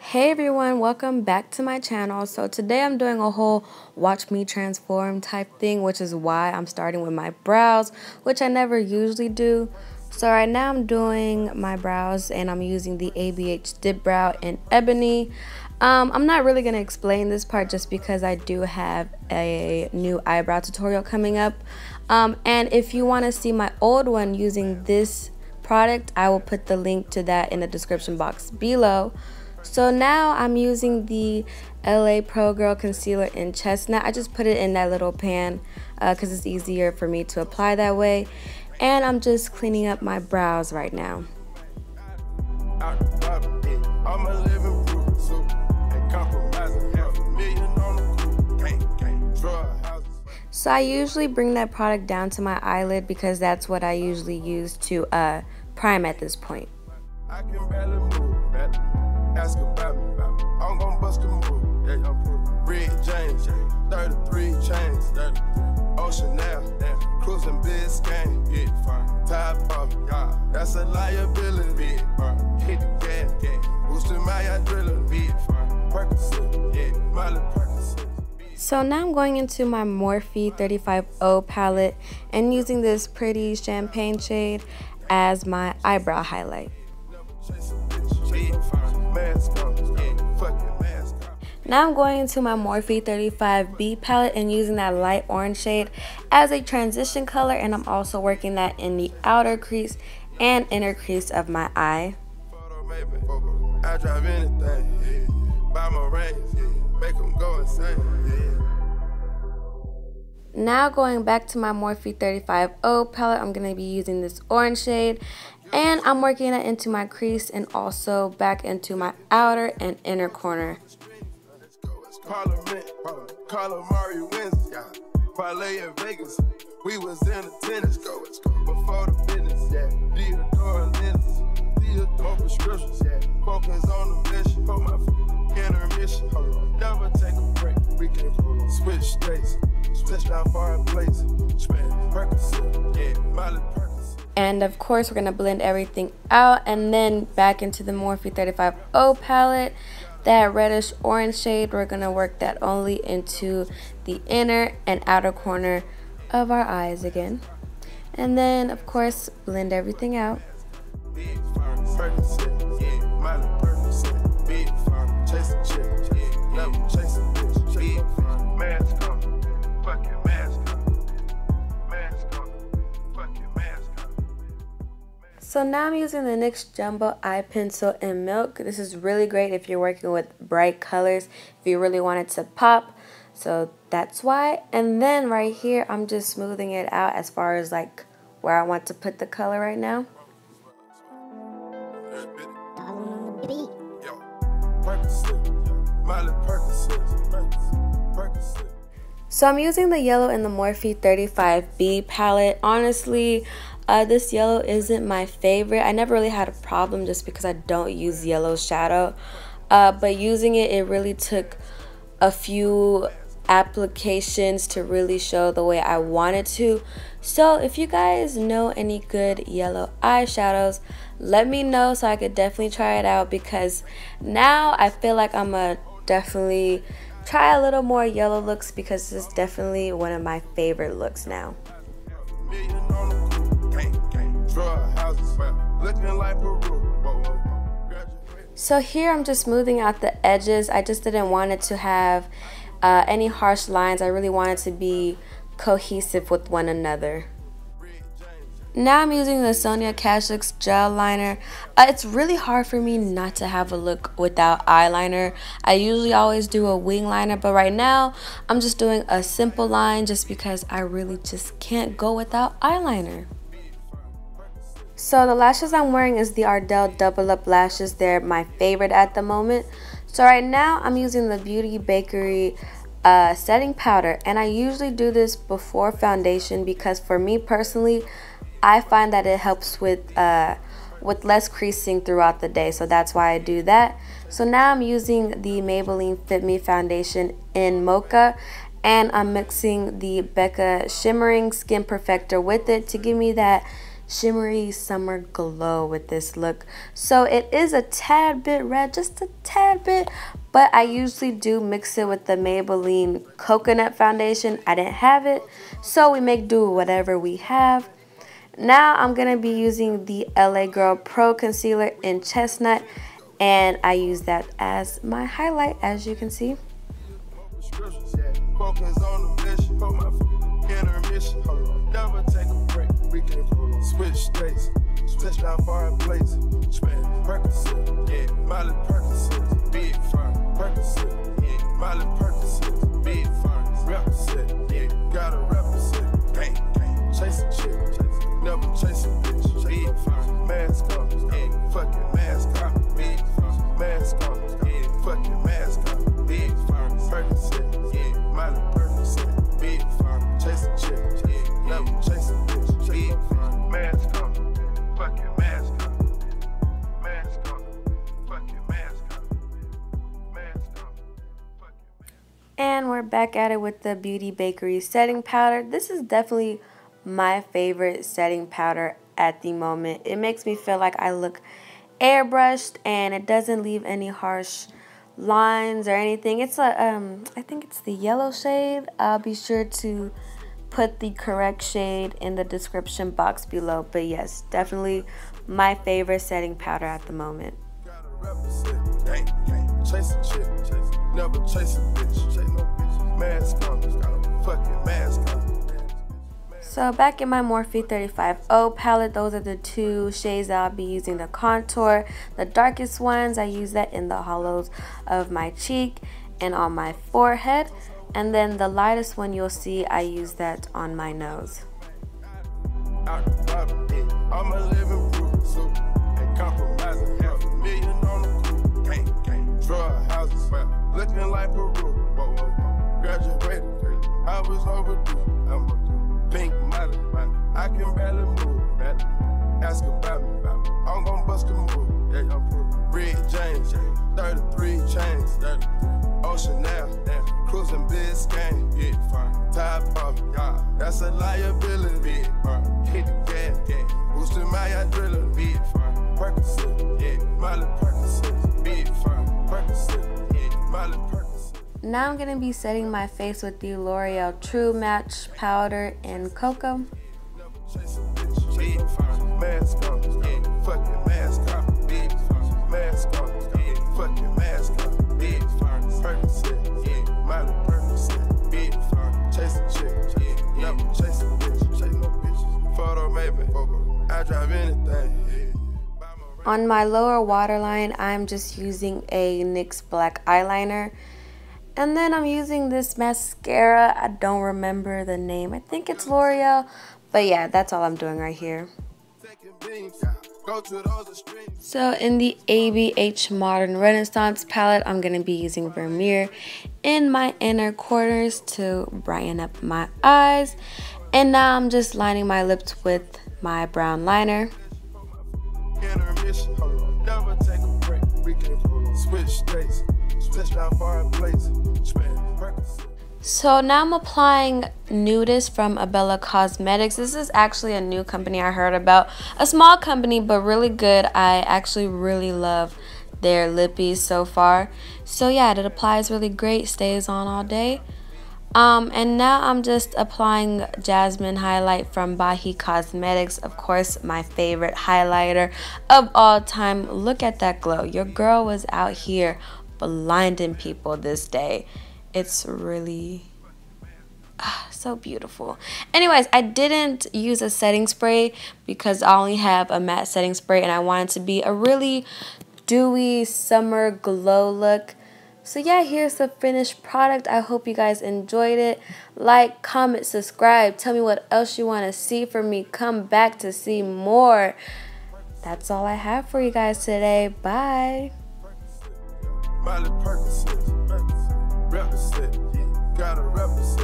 Hey everyone, welcome back to my channel. So today I'm doing a whole watch me transform type thing, which is why I'm starting with my brows, which I never usually do. So right now I'm doing my brows and I'm using the ABH Dipbrow in Ebony. I'm not really going to explain this part just because I do have a new eyebrow tutorial coming up. And if you want to see my old one using this product, I will put the link to that in the description box below. So now I'm using the LA Pro Girl Concealer in Chestnut. I just put it in that little pan because it's easier for me to apply that way. And I'm just cleaning up my brows right now. So I usually bring that product down to my eyelid because that's what I usually use to prime at this point. Ask about me, I'm gonna bust a move. Yeah, I'm Red James, 33 chains, 30 Ocean now, cruising Biscayne, yeah, fine. Top off, yeah, that's a liability, yeah, hit the gas, yeah, boosting my adrenaline, yeah, fine. Percocet, yeah, Miley Percocet. So now I'm going into my Morphe 35O palette and using this pretty champagne shade as my eyebrow highlight. Now I'm going into my Morphe 35B palette and using that light orange shade as a transition color, and I'm also working that in the outer crease and inner crease of my eye. I drive anything, buy my rings, make them go insane. Now going back to my Morphe 35O palette, I'm going to be using this orange shade. And I'm working that into my crease and also back into my outer and inner corner. Vegas. We was in attendance. Before the business, yeah. Theodore lenses, Theodore prescriptions, yeah. Focus on the mission. Put my intermission. Never take a break. We can switch states. Touchdown foreign place. Spanish Percocet, yeah. Miley Percocet. And of course we're going to blend everything out and then back into the Morphe 35O palette. That reddish orange shade, we're going to work that only into the inner and outer corner of our eyes again. And then of course blend everything out. So now I'm using the NYX Jumbo Eye Pencil in Milk. This is really great if you're working with bright colors, if you really want it to pop. So that's why. And then right here, I'm just smoothing it out as far as like where I want to put the color right now. So I'm using the yellow in the Morphe 35B palette. Honestly, this yellow isn't my favorite. I never really had a problem just because I don't use yellow shadow. But using it, it really took a few applications to really show the way I wanted to. So if you guys know any good yellow eyeshadows, let me know so I could definitely try it out, because now I feel like I'm gonna definitely try a little more yellow looks because this is definitely one of my favorite looks now. So here I'm just smoothing out the edges. I just didn't want it to have any harsh lines. I really wanted to be cohesive with one another. Now I'm using the Sonia Kashuk's gel liner. It's really hard for me not to have a look without eyeliner. I usually always do a wing liner, but right now I'm just doing a simple line just because I really just can't go without eyeliner. So the lashes I'm wearing is the Ardell Double Up lashes. They're my favorite at the moment. So right now I'm using the Beauty Bakerie setting powder, and I usually do this before foundation because for me personally, I find that it helps with less creasing throughout the day. So that's why I do that. So now I'm using the Maybelline Fit Me foundation in Mocha, and I'm mixing the Becca Shimmering Skin Perfector with it to give me that shimmery summer glow with this look. So it is a tad bit red, just a tad bit, but I usually do mix it with the Maybelline coconut foundation. I didn't have it, so we make do with whatever we have. Now I'm going to be using the LA Girl Pro Concealer in Chestnut, and I use that as my highlight, as you can see. Focus on the mission, put my intermission. Never take a break. We can switch states, touchdown foreign place. Spend Percocet, yeah, Miley Percocet, big firm. Percocet, yeah, Miley Percocet, big firm. Represent, yeah, gotta represent. Gang, gang, chase a chick, never chase a bitch. Big firm, mask on, yeah, fucking mask on. Big firm, mask on, yeah, fucking mask on. Big firm, Percocet, yeah. Miley Percocet, big firm, chase a chick, yeah, never chase a bitch, big firm, mask on, fucking mask on, mask on, fucking mask on, mask on, fucking. And we're back at it with the Beauty Bakerie setting powder. This is definitely my favorite setting powder at the moment. It makes me feel like I look airbrushed, and it doesn't leave any harsh lines or anything. It's a I think it's the yellow shade. I'll be sure to put the correct shade in the description box below, but yes, definitely my favorite setting powder at the moment. Chase a chick, never chase a bitch, chase no bitch. Mask on, fucking mask on. So back in my Morphe 35O palette, those are the two shades that I'll be using to contour. The darkest ones, I use that in the hollows of my cheek and on my forehead. And then the lightest one you'll see, I use that on my nose. I'm a living proof, so and compromising $500,000 on the coupe. Gang, drug houses, looking like Peru. Graduated, I was overdue. Pink Molly, I can barely move. Ask about me, I'm gon' bust a move. Yeah, Red James, 33 chains, Ocean now, cruising Biscayne, yeah, fine. Top off, yeah, that's a liability. Hit the gas, boosting my adrenaline, big fine. Percocet, yeah, Miley Percocet, big fine. Percocet, yeah, Miley Percocet. Now I'm going to be setting my face with the L'Oreal True Match powder in Cocoa. On my lower waterline, I'm just using a NYX black eyeliner. And then I'm using this mascara. I don't remember the name. I think it's L'Oreal. But yeah, that's all I'm doing right here. So in the ABH Modern Renaissance palette, I'm going to be using Vermeer in my inner corners to brighten up my eyes. And now I'm just lining my lips with my brown liner. So now I'm applying Nudist from Abella Cosmetics. This is actually a new company I heard about. A small company, but really good. I actually really love their lippies so far. So yeah, it applies really great, stays on all day. And now I'm just applying Jasmine highlight from Bahi Cosmetics. Of course, my favorite highlighter of all time. Look at that glow. Your girl was out here blinding people this day. It's really so beautiful. Anyways, I didn't use a setting spray because I only have a matte setting spray and I want it to be a really dewy summer glow look. So yeah, here's the finished product. I hope you guys enjoyed it. Like, comment, subscribe. Tell me what else you want to see from me. Come back to see more. That's all I have for you guys today. Bye. Represent, yeah, gotta represent.